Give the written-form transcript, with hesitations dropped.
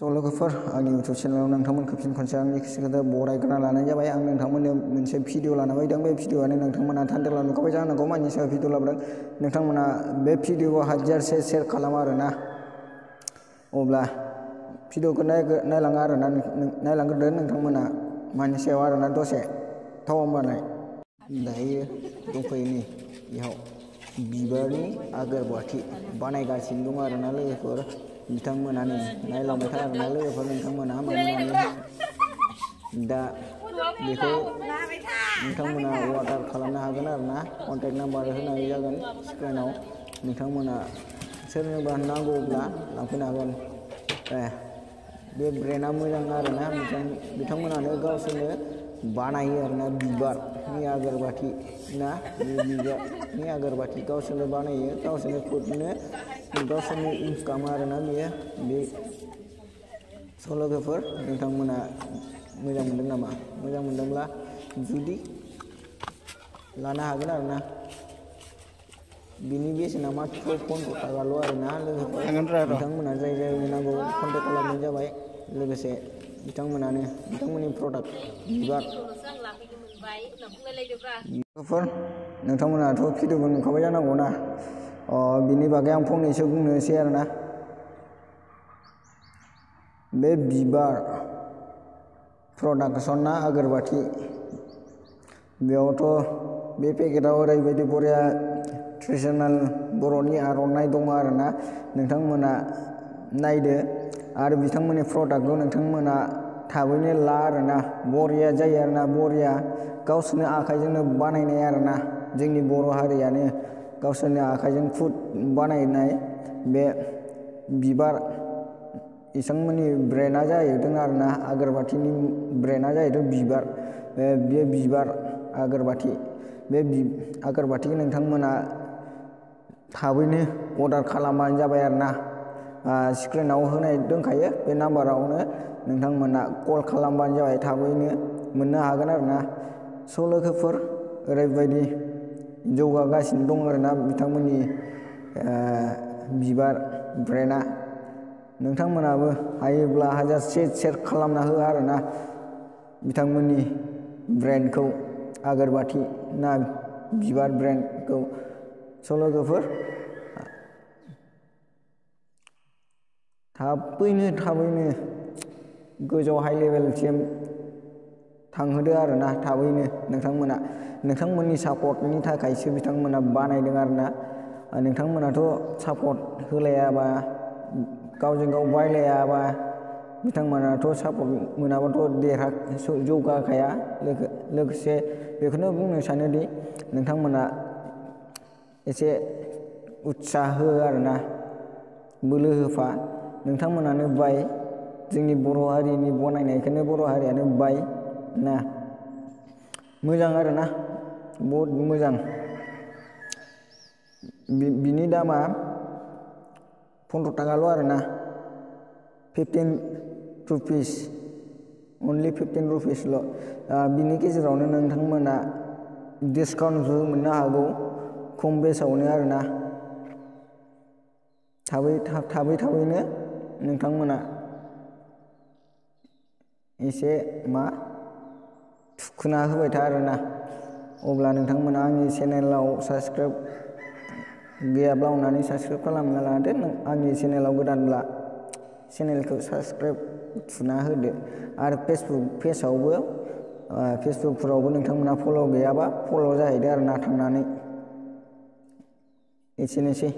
लोगोफोर आंनि इउटुब चेनेलाव नोंथांमोनखौ फिन खनसे आंनि गोसो बरायग्रोना लानाय जाबाय। आं नोंथांमोननो मोनसे भिडिअ लाना फैदों। बे भिडिअआनो नोंथांमोना थान्दैला नुखाबाय जानांगौ मानि सायाव भिडिअ लाबोदों। नोंथांमोना बे भिडिअखौ हाजारसे शेयार खालाम आरोना। अब्ला भिडिअखौ नायलाङो आरोना, नायलांग्रोदो नोंथांमोना मानि सायाव आरोना दसे थाव होमबालाय। दायो दंफैयो नै बेयाव बिबारनि आगरबाथि बानायगासिनो दं आरोना लोगोफोर। बिथांमोना नै नायलांबाय था आरोना लोगोफोर, नोंथांमोना दा बेखौ नोंथांमोना अर्डार खालामनो हागोन आरोना। कन्टेक्ट नाम्बार होनाय जागोन स्क्रिनाव। नोंथांमोना सोरनोबा नांगौब्ला लांफैनो हागोन। बे ब्रेन्डआ मोजां आरोना, बिथांमोनानो गावसोरनो बानायो आरोना। बिबारनि आगरबाथि ना, बे बिबारनि आगरबाथि गावसोरनो बानायो, गावसोरनो खुदनो गावसोरनि इनकाम आरोना बेयो। बे लोगोफोर नोंथांमोना मोजां मोनदों नामा? मोजां मोनदोंब्ला जुदि लानो हागोन आरोना। बिनि बेसेना मात्र 15 थाखाल' आरोना लोगोफोर। नोंथांमोना जाय नांगौ कन्टेक्ट खालामनाय जाबाय। लोगोसे बिथांमोननि प्रडाक्ट बिबार लोगोफोर नोंथांमोनाथ' भिडिअबो नुखाबाय जानांगौ ना। बिनि बागै आं फंनैसो बुंनोसै आरोना। बे बिबार प्रडाक्शना आगरबाथि, बेयावथ' बे पेकेटाव ओरैबायदि बरिया ट्रेडिसनेल बर'नि आर'नाइ दङ आरोना। नोंथांमोना नायदो आरो बिथांमोननि प्रडाक्टखौ नोंथांमोना थाबैनो ला आरोना। बरिया जायो आरोना, बरिया गावसोरनो आखाइजोंनो बानायनाय आरोना। जोंनि बर' हारियानो गावसोरनि आखाइजों खुद बानायनाय बे बिबार। बिथांमोननि ब्रेन्डआ जाहैदों आरोना, आगरबाथिनि ब्रेन्डआ जाहैदों बिबार। बे बिबार आगरबाथि, बे आगरबाथिखौ नोंथांमोना थाबैनो अर्डार खालामबानो जाबाय आरोना। स्क्रिनाव होनाय दंखायो बे नाम्बारावनो नोंथांमोना कल खालामबानो जाबाय, थाबैनो मोननो हागोन आरोना। लोगोफोर ओरैबायदि जौगागासिनो दं आरोना बिथांमोननि बिबार ब्रेन्डआ। नोंथांमोनाबो हायोब्ला हाजारसे शेयार खालामना हो आरोना बिथांमोननि ब्रेन्डखौ, आगरबाथि ना बिबार ब्रेन्डखौ। लोगोफोर थाबैनो गोजौ हाइ लेभेलसिम थांहोदो आरोना। थाबैनो नोंथांमोननि सापर्टनि थाखायसो बिथांमोना बानायदों आरोना। नोंथांमोनाथ' सापर्ट होलायाबा, गावजों गाव बायलायाबा, बिथांमोनाथ' सापर्ट मोनाबाथ' जौगाखाया। लोगोसे बेखौनो बुंनो सानोदि नोंथांमोना एसे उत्साह हो आरोना, बोलो होफा। नोंथांमोनानो बाय, जोंनि बर' हारिनि बनायनायखौनो बर' हारियानो बाय ना। मोजां आरोना, बहुद मोजां। बिनि दामा 15 थाखाल' आरोना। 15 रुपिस, अनलि 15 रुपिसल'। बिनि गेजेरावनो नोंथांमोना डिसकाउन्टबो मोननो हागौ, खम बेसावनो आरोना। थाबैनो नोंथांमोना एसे थुखोना होबाय था आरोना। अब्ला नोंथांमोना आंनि चेनेलाव साबस्क्राइब गैयाब्ला अननानै साबस्क्राइब खालामना लादो। आंनि चेनेलाव गोदानब्ला चेनेलखौ साबस्क्राइब थुना होदो। आरो फेसबुकफोरावबो नोंथांमोना फल' गैयाबा फल' जाहैदो आरोना थांनानै। एसेनोसै।